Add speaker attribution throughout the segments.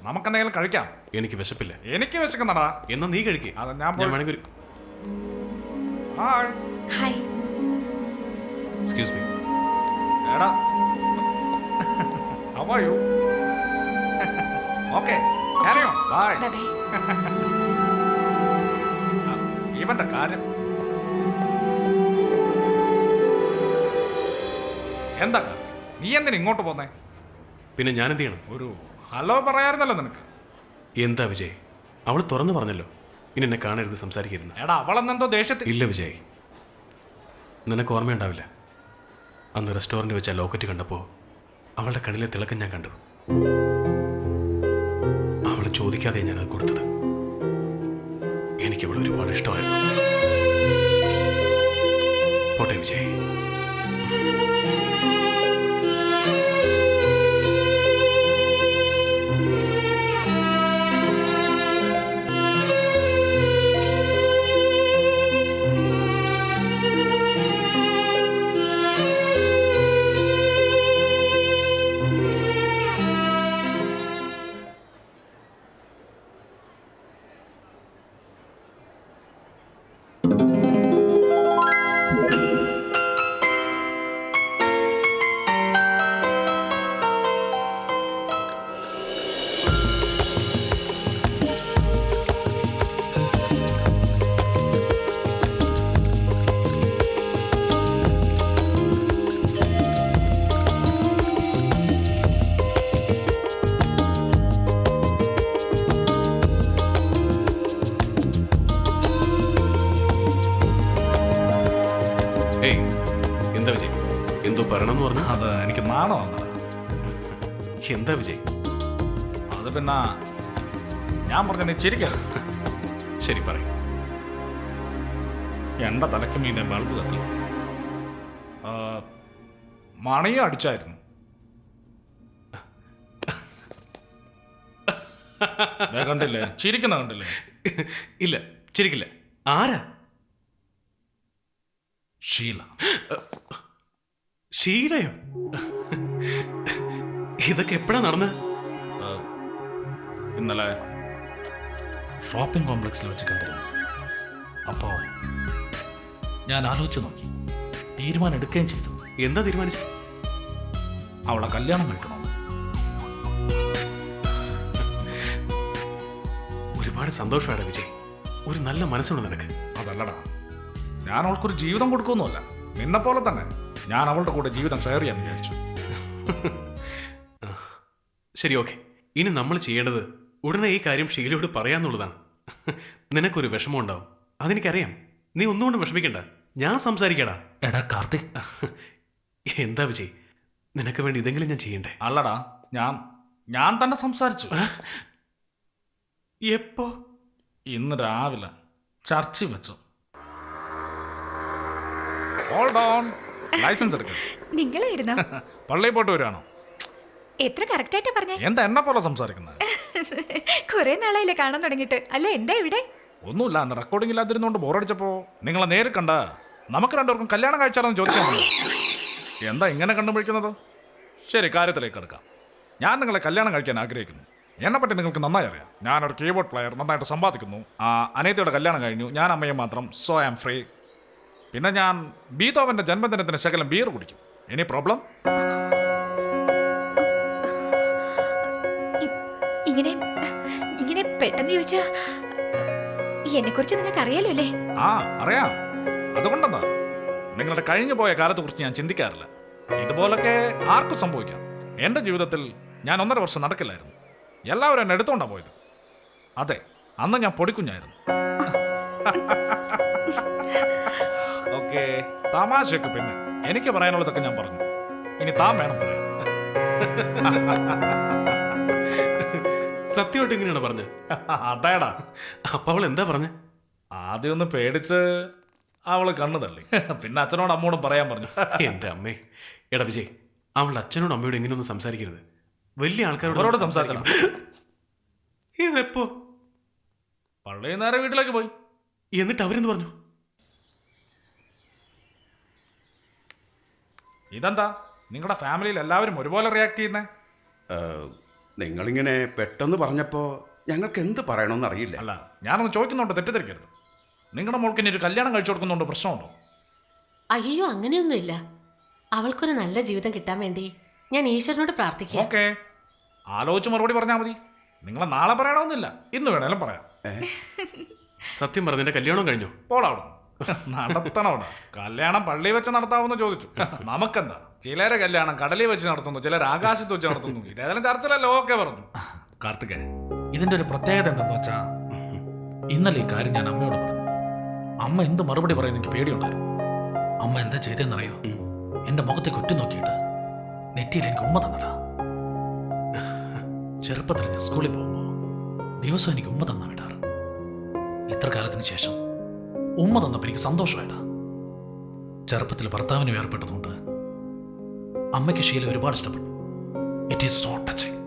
Speaker 1: നമുക്കെന്തെങ്കിലും കഴിക്കാം.
Speaker 2: എനിക്ക് വിശപ്പില്ല.
Speaker 1: എനിക്ക് വിശക്കുന്നടാ.
Speaker 2: എന്നാ നീ കഴിക്കേ.
Speaker 1: അത് ഞാൻ
Speaker 2: വേണമെങ്കിൽ.
Speaker 1: ഹായ്.
Speaker 3: ഹായ്.
Speaker 2: Excuse me.
Speaker 1: എടാ. How are you? Okay. Carry on. Bye.
Speaker 3: Bye bye.
Speaker 1: ഇവന്റെ കാര്യം എന്താ? നീ എന്തിനാ ഇങ്ങോട്ട് പോന്നേ?
Speaker 2: പിന്നെ ഞാൻ എന്ത് ചെയ്യണം?
Speaker 1: ഒരു ഹലോ പറയാറുന്നല്ലോ നിനക്ക്.
Speaker 2: എന്താ വിജയ്, അവൾ തുറന്നു പറഞ്ഞല്ലോ ഇനി എന്നെ കാണരുത്, സംസാരിക്കരുത്.
Speaker 1: എടാ അവളെന്നെന്തോ ദേഷ്യത്തിൽ.
Speaker 2: ഇല്ല വിജയ്, നിനക്ക് ഓർമ്മയുണ്ടാവില്ല, അന്ന് റെസ്റ്റോറൻറ്റ് വെച്ച ലോക്കറ്റ് കണ്ടപ്പോൾ അവളുടെ കണ്ണിലെ തിളക്കം ഞാൻ കണ്ടു. അവൾ ചോദിക്കാതെ ഞാനത് കൊടുത്തത്. എനിക്ക് അവൾ ഒരുപാട് ഇഷ്ടമായിരുന്നു. പോട്ടെ വിജയ്. എന്താ വിജയ്, എന്തോ പറയണമെന്ന് പറഞ്ഞു?
Speaker 1: അത് എനിക്ക് നാണോ വന്നത്.
Speaker 2: എന്താ വിജയ്?
Speaker 1: അത് പിന്നെ ഞാൻ പറഞ്ഞ നീ ചിരിക്കരുത്.
Speaker 2: ശരി പറയും.
Speaker 1: എന്റെ തലയ്ക്ക് മീതെ ബൾബ് കത്തി. മണിയും അടിച്ചായിരുന്നു. കണ്ടില്ലേ? ചിരിക്കുന്ന കണ്ടില്ലേ?
Speaker 2: ഇല്ല, ചിരിക്കില്ല. ആരാ?
Speaker 1: ഷീല.
Speaker 2: ഷീലയോ? ഇതൊക്കെ എപ്പോഴാ നടന്ന്?
Speaker 1: ഇന്നലെ ഷോപ്പിംഗ് കോംപ്ലക്സിൽ വെച്ച് കണ്ടിരുന്നു. അപ്പോ ഞാൻ ആലോചിച്ച് നോക്കി, തീരുമാനം എടുക്കുകയും ചെയ്തു.
Speaker 2: എന്താ തീരുമാനിച്ചു?
Speaker 1: അവളെ കല്യാണം കഴിക്കണം.
Speaker 2: ഒരുപാട് സന്തോഷമാണ് വിജയ്, ഒരു നല്ല മനസ്സുണ്ട് നിനക്ക്.
Speaker 1: അതല്ലടാ, ഞാൻ അവൾക്കൊരു ജീവിതം കൊടുക്കുമെന്നല്ല, നിന്നെ പോലെ തന്നെ ഞാൻ അവളുടെ കൂടെ ജീവിതം ഷെയർ ചെയ്യാൻ വിചാരിച്ചു.
Speaker 2: ശരി, ഓക്കെ. ഇനി നമ്മൾ ചെയ്യേണ്ടത് ഉടനെ ഈ കാര്യം ഷീലയോട് പറയാന്നുള്ളതാണ്. നിനക്കൊരു വിഷമം ഉണ്ടാവും, അതെനിക്കറിയാം. നീ ഒന്നുകൊണ്ട് വിഷമിക്കണ്ട, ഞാൻ സംസാരിക്കടാ.
Speaker 1: എടാ കാർത്തിക്.
Speaker 2: എന്താ വിജയ്, നിനക്ക് വേണ്ടി ഇതെങ്കിലും ഞാൻ ചെയ്യണ്ടേ?
Speaker 1: അല്ലടാ, ഞാൻ തന്നെ സംസാരിച്ചു.
Speaker 2: എപ്പോ?
Speaker 1: ഇന്ന് രാവിലെ ചർച്ചിൽ വെച്ചു. ഹോൾഡ് ഓൺ, ലൈസൻസ് എടുക്കുക.
Speaker 3: നിങ്ങളായിരുന്നോ?
Speaker 1: പള്ളിയിൽ പോയിട്ട് വരികയാണോ?
Speaker 3: എത്ര കറക്റ്റ് ആയിട്ടാ പറഞ്ഞേ?
Speaker 1: എന്താ എന്നെ പോലെ സംസാരിക്കുന്നത്?
Speaker 3: കുറെ നാളായില്ലേ കാണാൻ തുടങ്ങിയിട്ട്. അല്ല, എന്താ ഇവിടെ?
Speaker 1: ഒന്നുമില്ല, അന്ന് റെക്കോർഡിംഗ് ഇല്ലാതിരുന്നോണ്ട് ബോറടിച്ചപ്പോ നിങ്ങളെ നേരിൽ കണ്ട നമുക്ക് രണ്ടുപേർക്കും കല്യാണം കഴിച്ചാണെന്ന് ചോദിക്കാൻ. എന്താ ഇങ്ങനെ കണ്ടുപിടിക്കുന്നത്? ശരി, കാര്യത്തിലേക്ക് എടുക്കാം. ഞാൻ നിങ്ങളെ കല്യാണം കഴിക്കാൻ ആഗ്രഹിക്കുന്നു. എന്നെപ്പറ്റി നിങ്ങൾക്ക് നന്നായി അറിയാം. ഞാനൊരു കീബോർഡ് പ്ലെയർ, നന്നായിട്ട് സമ്പാദിക്കുന്നു. അനിയത്തിയുടെ കല്യാണം കഴിഞ്ഞു, ഞാൻ അമ്മയെ മാത്രം, സോ ഐ ആം ഫ്രീ. പിന്നെ ഞാൻ ബീതോവന്റെ ജന്മദിനത്തിന് ശകലം ബീർ കുടിക്കും. Any problem?
Speaker 3: ഇങ്ങനെ പെട്ടെന്ന് ചോദിച്ചാ എന്നെ കുറിച്ച് നിങ്ങൾക്ക് അറിയാലോ അല്ലേ?
Speaker 1: അറിയാം. അതുകൊണ്ടെന്താ, നിങ്ങളുടെ കഴിഞ്ഞു പോയ കാലത്തെ കുറിച്ച് ഞാൻ ചിന്തിക്കാറില്ല. ഇതുപോലൊക്കെ ആർക്കും സംഭവിക്കാം. എന്റെ ജീവിതത്തിൽ ഞാൻ 1.5 വർഷം നടക്കില്ലായിരുന്നു. എല്ലാവരും എന്നെ എടുത്തോണ്ടാ പോയത്. അതെ, അന്ന് ഞാൻ പൊടിക്കുഞ്ഞായിരുന്നു. ഓക്കെ, തമാശയൊക്കെ പിന്നെ. എനിക്ക് പറയാനുള്ളതൊക്കെ ഞാൻ പറഞ്ഞു. ഇനി താൻ വേണം പറയാൻ.
Speaker 2: സത്യമായിട്ട് എങ്ങനെയാണ് പറഞ്ഞത്?
Speaker 1: അതേടാ.
Speaker 2: അപ്പൊ അവൾ എന്താ പറഞ്ഞ?
Speaker 1: ആദ്യം ഒന്ന് പേടിച്ച് അവള് കണ്ണു തള്ളി. പിന്നെ അച്ഛനോടും അമ്മോടും പറയാൻ പറഞ്ഞു.
Speaker 2: എന്റെ അമ്മേ. എടാ വിജയ്, അവളുടെ അച്ഛനോടും അമ്മയോടും എങ്ങനെയൊന്നും സംസാരിക്കരുത്. വലിയ
Speaker 1: ആൾക്കാരോട് സംസാരിക്കണം.
Speaker 2: ഇതെപ്പോ?
Speaker 1: പള്ളിയിൽ നേരെ വീട്ടിലേക്ക് പോയി.
Speaker 2: എന്നിട്ട് അവരെന്ത് പറഞ്ഞു?
Speaker 1: ഇതെന്താ നിങ്ങളുടെ ഫാമിലിയിൽ എല്ലാവരും ഒരുപോലെ റിയാക്ട് ചെയ്യുന്നേ?
Speaker 4: നിങ്ങളിങ്ങനെ പെട്ടെന്ന് പറഞ്ഞപ്പോൾ ഞങ്ങൾക്ക് എന്ത് പറയണമെന്ന് അറിയില്ല.
Speaker 1: അല്ല, ഞാനൊന്ന് ചോദിക്കുന്നുണ്ട്, തെറ്റിദ്ധരിക്കരുത്. നിങ്ങളുടെ മോൾക്ക് ഇനി ഒരു കല്യാണം കഴിച്ചു കൊടുക്കുന്നുണ്ട്, പ്രശ്നമുണ്ടോ?
Speaker 5: അയ്യോ അങ്ങനെയൊന്നുമില്ല. അവൾക്കൊരു നല്ല ജീവിതം കിട്ടാൻ വേണ്ടി ഞാൻ ഈശ്വരനോട് പ്രാർത്ഥിക്കാം.
Speaker 1: ഓക്കെ, ആലോചിച്ച് മറുപടി പറഞ്ഞാൽ മതി. നിങ്ങളെ നാളെ പറയണമെന്നില്ല, ഇന്ന് വേണേലും പറയാം.
Speaker 2: സത്യം പറഞ്ഞ കല്യാണം കഴിഞ്ഞു.
Speaker 1: പോളാവിടെ നടത്തണവിടെ. കല്യാണം പള്ളിയിൽ വെച്ച് നടത്താമെന്ന് ചോദിച്ചു. നമുക്കെന്താ, ചിലരെ കല്യാണം കടലിൽ വെച്ച് നടത്തുന്നു, ചിലർ ആകാശത്ത് വെച്ച് നടത്തുന്നു. ഇതേതായാലും ചർച്ചയിലല്ലോ. ഓക്കെ പറഞ്ഞു. കാർത്തികേ, ഇതിന്റെ ഒരു പ്രത്യേകത എന്തെന്ന് വെച്ചാ, ഇന്നലെ ഈ കാര്യം ഞാൻ അമ്മയോട് പറഞ്ഞു. അമ്മ എന്ത് മറുപടി പറയുന്ന എനിക്ക് പേടിയുണ്ടായിരുന്നു. അമ്മ എന്താ ചെയ്തെന്നറിയോ? എന്റെ മുഖത്തേക്ക് ഒറ്റ നോക്കിയിട്ട് നെറ്റിയിൽ എനിക്ക് ഉമ്മ തന്നടാ. ചെറുപ്പത്തിൽ ഞാൻ സ്കൂളിൽ പോകുമ്പോ ദിവസം എനിക്ക് ഉമ്മ തന്നാ വിടാറ്. ഇത്ര കാലത്തിന് ശേഷം ഉമ്മ തന്നപ്പോൾ എനിക്ക് സന്തോഷമായിട്ടാ. ചെറുപ്പത്തിൽ ഭർത്താവിന് വേർപ്പെട്ടതുകൊണ്ട് അമ്മയ്ക്ക് ഷീല ഒരുപാട് ഇഷ്ടപ്പെട്ടു. It is so touching.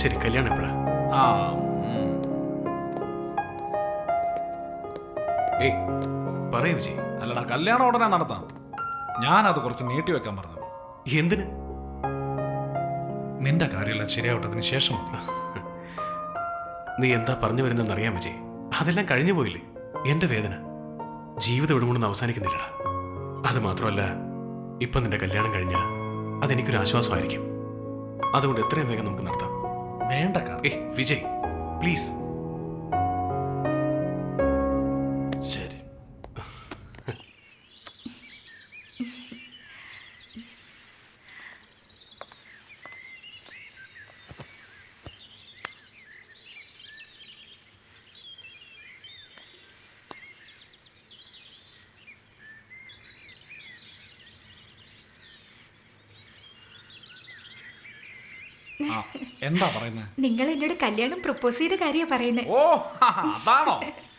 Speaker 2: ശരി, കല്യാണം എപ്പോഴാ? ഏയ് പറയൂ വിജയ്.
Speaker 1: അല്ലടാ, കല്യാണം ഉടനെ നടത്താം. ഞാനത് കുറച്ച് നീട്ടി വെക്കാൻ പറഞ്ഞത്.
Speaker 2: എന്തിന്?
Speaker 1: നിന്റെ കാര്യമെല്ലാം ശരിയാവട്ടതിന് ശേഷം മതി.
Speaker 2: നീ എന്താ പറഞ്ഞു വരുന്നതെന്ന് അറിയാം വിജയ്. അതെല്ലാം കഴിഞ്ഞു പോയില്ലേ. എന്റെ വേദന ജീവിതം ഇവിടെ കൊണ്ടൊന്നും അവസാനിക്കുന്നില്ലടാ. അത് മാത്രമല്ല, ഇപ്പൊ നിന്റെ കല്യാണം കഴിഞ്ഞാൽ അതെനിക്കൊരു ആശ്വാസമായിരിക്കും. അതുകൊണ്ട് എത്രയും വേഗം നമുക്ക് നടത്താം.
Speaker 1: വേണ്ട കാർത്തി.
Speaker 2: വിജയ് പ്ലീസ്.
Speaker 1: ശരി. എന്താ പറയുന്നത്?
Speaker 3: നിങ്ങൾ എന്നോട് കല്യാണം പ്രപ്പോസ് ചെയ്ത കാര്യ പറയുന്നത്.
Speaker 1: ഓ, അതാണോ?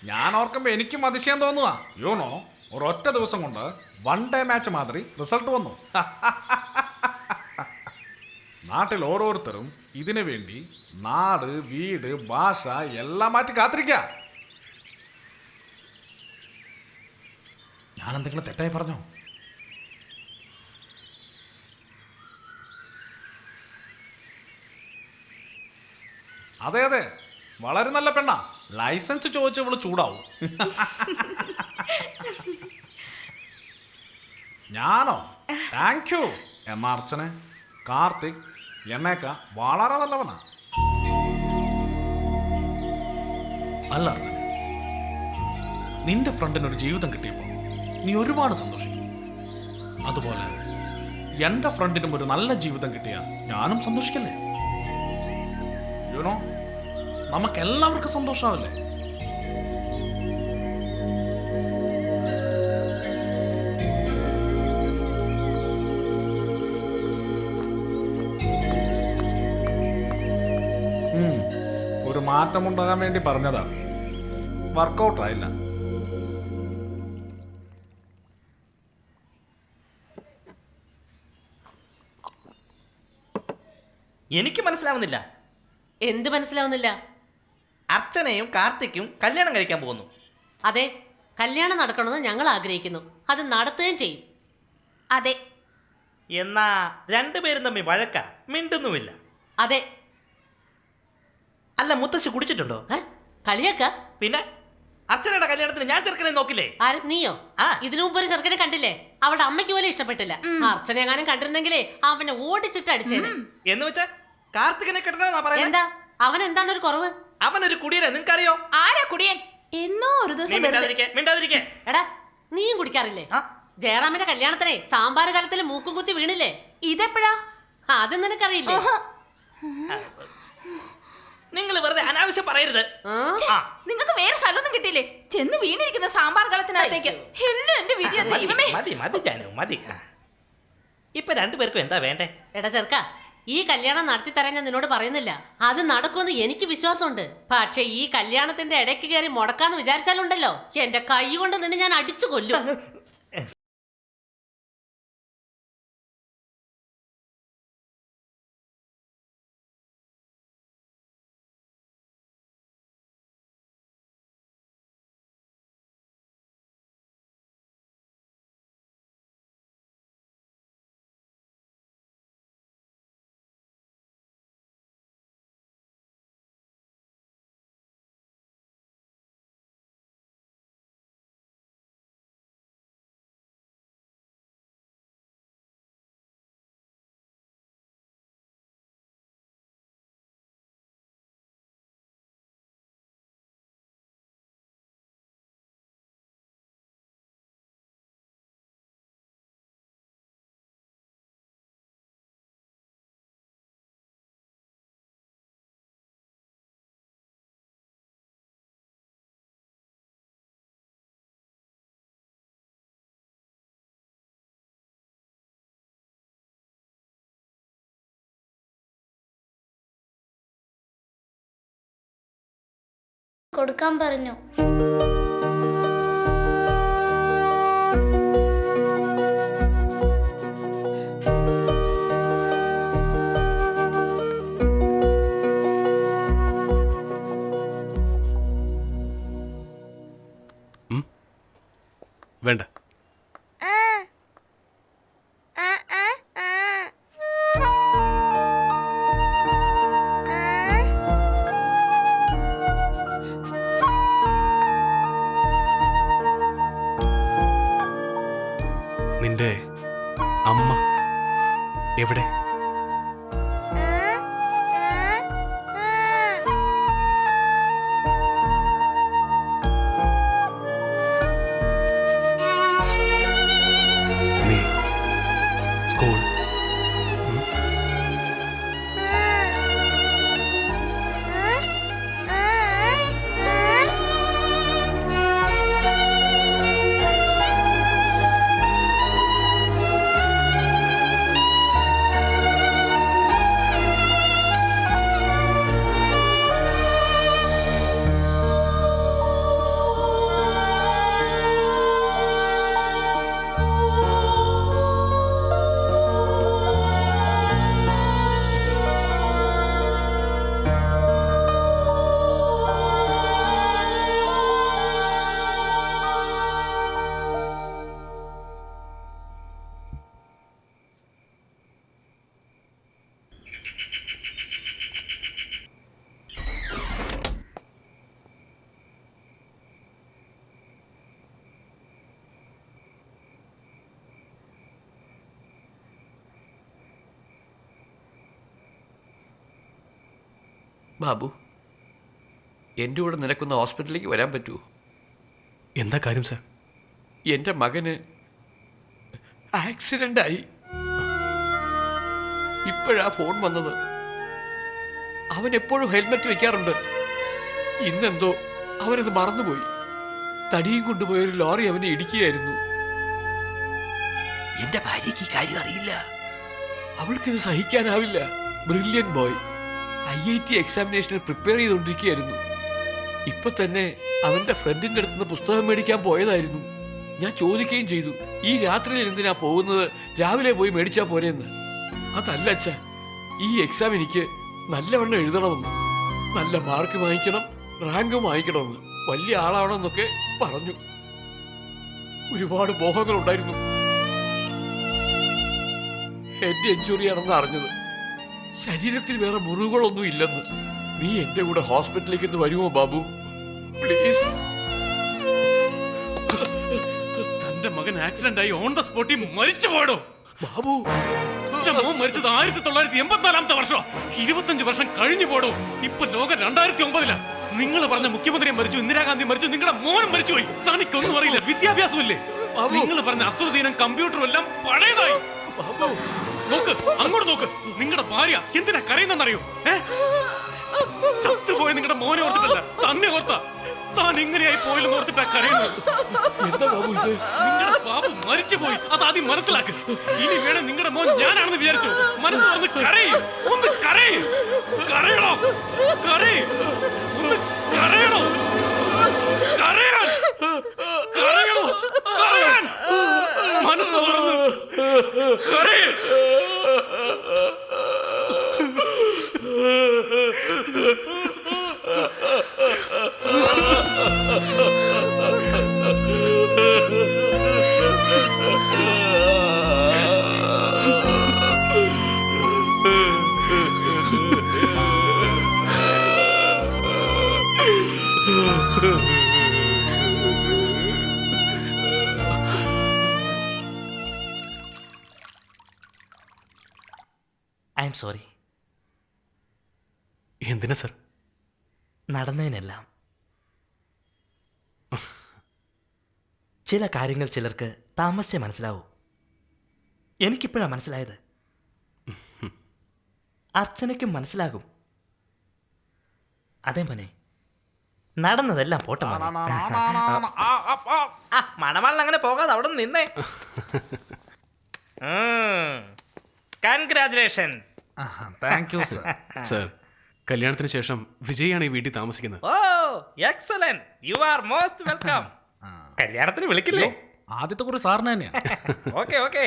Speaker 1: ഞാൻ ഓർക്കുമ്പോ എനിക്കും അതിശയം തോന്നുക. യോണോ, ഒരൊറ്റ ദിവസം കൊണ്ട് 1 ഡേ മാച്ച് മാതിരി റിസൾട്ട് വന്നു. നാട്ടിൽ ഓരോരുത്തരും ഇതിനു വേണ്ടി നാട്, വീട്, ഭാഷ എല്ലാം മാറ്റി കാത്തിരിക്ക. ഞാൻ എന്തെങ്കിലും തെറ്റായി പറഞ്ഞോ? അതെ അതെ, വളരെ നല്ല പെണ്ണാ. ലൈസൻസ് ചോദിച്ച് ഇവള് ചൂടാവും. ഞാനോ? Thank you. എന്നാ അർച്ചനെ, കാർത്തിക് എന്നേക്ക വളരെ നല്ലവനാ. അല്ല അർച്ചന, നിന്റെ ഫ്രണ്ടിനൊരു ജീവിതം കിട്ടിയപ്പോ നീ ഒരുപാട് സന്തോഷിക്കും. അതുപോലെ എന്റെ ഫ്രണ്ടിനും ഒരു നല്ല ജീവിതം കിട്ടിയ ഞാനും സന്തോഷിക്കല്ലേ? യുനോ, നമുക്കെല്ലാവർക്കും സന്തോഷാവില്ലേ? ഒരു മാറ്റമുണ്ടാകാൻ വേണ്ടി പറഞ്ഞതാ, വർക്കൗട്ട് ആയില്ല.
Speaker 6: എനിക്ക് മനസ്സിലാവുന്നില്ല.
Speaker 5: എന്ത് മനസ്സിലാവുന്നില്ല?
Speaker 6: അർച്ചനയും കാർത്തിക്കും കല്യാണം കഴിക്കാൻ പോകുന്നു.
Speaker 5: അതെ, കല്യാണം നടക്കണമെന്ന് ഞങ്ങൾ ആഗ്രഹിക്കുന്നു. അത് നടത്തുകയും ചെയ്യും.
Speaker 6: അതെ. എന്നാ രണ്ടുപേരും തമ്മിൽ വഴക്ക, മിണ്ടുന്നുമില്ല.
Speaker 5: അതെ.
Speaker 6: അല്ല, മുത്തശ്ശി കുടിച്ചിട്ടുണ്ടോ?
Speaker 5: കളിയാക്ക?
Speaker 6: പിന്നെ അർച്ചനയുടെ കല്യാണത്തിന് ഞാൻ ചെറുക്കനെ നോക്കില്ലേ?
Speaker 5: നീയോ?
Speaker 6: ആ.
Speaker 5: ഇതിനു മുമ്പ് ഒരു ചെറുക്കനെ കണ്ടില്ലേ? അവളുടെ അമ്മയ്ക്ക് പോലും ഇഷ്ടപ്പെട്ടില്ല. അർച്ചന എങ്ങാനും കണ്ടിരുന്നെങ്കിലേ അവനെ ഓടിച്ചിട്ട് അടിച്ചേനെ.
Speaker 6: എന്ന് വെച്ചാ കാർത്തികനെ കെട്ടണമെന്നാ പറയുന്നത്?
Speaker 5: എന്താ അവൻ എന്താണ് ഒരു കുറവ്?
Speaker 6: അവനൊരു കുടിയനെ, നിനക്കറിയോ?
Speaker 7: ആരാ കുടിയൻ? എന്നോ ഒരു
Speaker 6: നീ
Speaker 7: ദിവസം
Speaker 6: മിണ്ടാതിരിക്കെ.
Speaker 5: എടാ, നീയും കുടിക്കാറില്ലേ?
Speaker 6: ആ.
Speaker 5: ജയറാമിന്റെ കല്യാണത്തിനെ സാമ്പാർ കാലത്തിൽ മൂക്കും കുത്തി വീണില്ലേ?
Speaker 7: ഇതെപ്പോഴാ?
Speaker 5: അത് നിനക്കറിയില്ലേ?
Speaker 6: നിങ്ങൾ വെറുതെ അനാവശ്യം പറയരുത്. ആ.
Speaker 7: നിങ്ങൾക്ക് വേറെ സ്ഥലമൊന്നും കിട്ടിയില്ലേ? ചെന്ന് വീണിരിക്കുന്ന സാമ്പാർ കലത്തിനകത്തേക്ക്. എല്ലാം എന്റെ വിധി. ദൈവമേ.
Speaker 6: മതി ജാനു, മതി. ഇപ്പൊ രണ്ടുപേർക്കും എന്താ വേണ്ടേ?
Speaker 5: എടാ ചെറുക്ക, ഈ കല്യാണം നടത്തി തരാൻ ഞാൻ നിന്നോട് പറയുന്നില്ല. അത് നടക്കുമെന്ന് എനിക്ക് വിശ്വാസമുണ്ട്. പക്ഷെ ഈ കല്യാണത്തിന്റെ ഇടയ്ക്ക് കയറി മുടക്കാന്ന് വിചാരിച്ചാലുണ്ടല്ലോ, എന്റെ കൈ കൊണ്ട് നിന്നെ ഞാൻ അടിച്ചു കൊല്ലും.
Speaker 8: കൊടുക്കാൻ പറഞ്ഞു.
Speaker 2: വേണ്ട. നിന്റെ അമ്മ എവിടെ? നീ സ്കൂൾ
Speaker 9: ബാബു, എൻ്റെ കൂടെ നിനക്കൊന്ന് ഹോസ്പിറ്റലിലേക്ക് വരാൻ പറ്റുമോ?
Speaker 2: എന്താ കാര്യം സാർ?
Speaker 9: എൻ്റെ മകന് ആക്സിഡൻ്റായി. ഇപ്പോഴാ ഫോൺ വന്നത്. അവൻ എപ്പോഴും ഹെൽമെറ്റ് വെക്കാറുണ്ട്. ഇന്നെന്തോ അവനത് മറന്നുപോയി. തടിയും കൊണ്ടുപോയൊരു ലോറി അവനെ ഇടിക്കുകയായിരുന്നു. എൻ്റെ ഭാര്യയ്ക്ക് ഈ കാര്യം അറിയില്ല. അവൾക്കിത് സഹിക്കാനാവില്ല. Brilliant boy. IIT എക്സാമിനേഷന് പ്രിപ്പയർ ചെയ്തുകൊണ്ടിരിക്കുകയായിരുന്നു. ഇപ്പൊ തന്നെ അവന്റെ ഫ്രണ്ടിന്റെ അടുത്ത് നിന്ന് പുസ്തകം മേടിക്കാൻ പോയതായിരുന്നു. ഞാൻ ചോദിക്കുകയും ചെയ്തു, ഈ രാത്രിയിൽ എന്തിനാ പോകുന്നത്, രാവിലെ പോയി മേടിച്ചാ പോരെന്ന്. അതല്ല അച്ഛാ, ഈ എക്സാം എനിക്ക് നല്ലവണ്ണം എഴുതണമെന്ന്, നല്ല മാർക്ക് വാങ്ങിക്കണം, റാങ്ക് വാങ്ങിക്കണമെന്ന്, വലിയ ആളാവണമെന്നൊക്കെ പറഞ്ഞു. ഒരുപാട് മോഹങ്ങളുണ്ടായിരുന്നു. ഹെഡ് ഇഞ്ചുറി ആണെന്ന് അറിഞ്ഞത്. ശരീരത്തിൽ വേറെ മുറിവുകളൊന്നും ഇല്ലെന്ന്. നീ എന്റെ കൂടെ ഹോസ്പിറ്റലിലേക്ക് ഒന്ന് വരുമോ ബാബു, പ്ലീസ്?
Speaker 2: തന്റെ മകൻ ആക്സിഡന്റ് ആയി ഓൺ ദ സ്പോട്ടിൽ മരിച്ചു പോയടോ
Speaker 9: ബാബു.
Speaker 2: എന്റെ മോൻ മരിച്ചത് 1984 വർഷം. 25 വർഷം കഴിഞ്ഞു പോടോ. ഇപ്പൊ ലോകം 2009 നിങ്ങൾ പറഞ്ഞ മുഖ്യമന്ത്രിയെ മരിച്ചു, ഇന്ദിരാഗാന്ധി മരിച്ചു, നിങ്ങളുടെ മോനും മരിച്ചുപോയി. തനിക്കൊന്നും അറിയില്ല, വിദ്യാഭ്യാസമില്ലേ? നിങ്ങൾ പറഞ്ഞ അസ്ത്രദീനം കമ്പ്യൂട്ടറും എല്ലാം പഴയതായി. നോക്ക്, അങ്ങോട്ട് നോക്ക്. നിങ്ങളുടെ ഭാര്യ എന്തിനാ കരയുന്നറിയോ? ചത്തുപോയ നിങ്ങളുടെ മോനെ ഓർത്തിട്ടല്ല, തന്നെ ഓർത്ത. താൻ ഇങ്ങനെയായി പോയില്ലെന്ന് ഓർത്തിട്ടാ കരയുന്നത്.
Speaker 9: എന്താ ബാബു ഇത്?
Speaker 2: നിങ്ങളുടെ ബാബു മരിച്ചുപോയി, അത് ആദ്യം മനസ്സിലാക്ക്. ഇനി വേണം നിങ്ങളുടെ മോൻ ഞാനാണെന്ന് വിചാരിച്ചു. മനസ്സ് തുറന്ന് കരയും, ഒന്ന് കരയും. കരയണോ? കരയും, ഒന്ന് കരയണോ? കരയാൻ, കരയണോ? കരയാൻ, മനസ്സ് തുറന്ന് കരയും.
Speaker 6: I am sorry.
Speaker 2: എന്തിനാ സർ?
Speaker 6: നടന്നതിനെല്ലാം. ചില കാര്യങ്ങൾ ചിലർക്ക് താമസിച്ചേ മനസ്സിലാവൂ. എനിക്കിപ്പോഴാണ് മനസ്സിലായത്. അർച്ചനയ്ക്കും മനസ്സിലാകും. അതേ മോനെ, നടന്നതെല്ലാം പോട്ടെ മോനെ. മണവാളിൽ അങ്ങനെ പോകാതെ അവിടെ നിന്നേ. Congratulations.
Speaker 1: Thank you sir.
Speaker 2: Sir, കല്യാണത്തിന് ശേഷം വിജയാണ് ഈ വീട്ടിൽ താമസിക്കുന്നത്.
Speaker 6: Oh excellent, you are most welcome. കല്യാണത്തിന് വിളിക്കില്ലേ?
Speaker 1: ആദ്യത്തെ കുറി സാറിന് തന്നെയാ.
Speaker 6: Okay okay,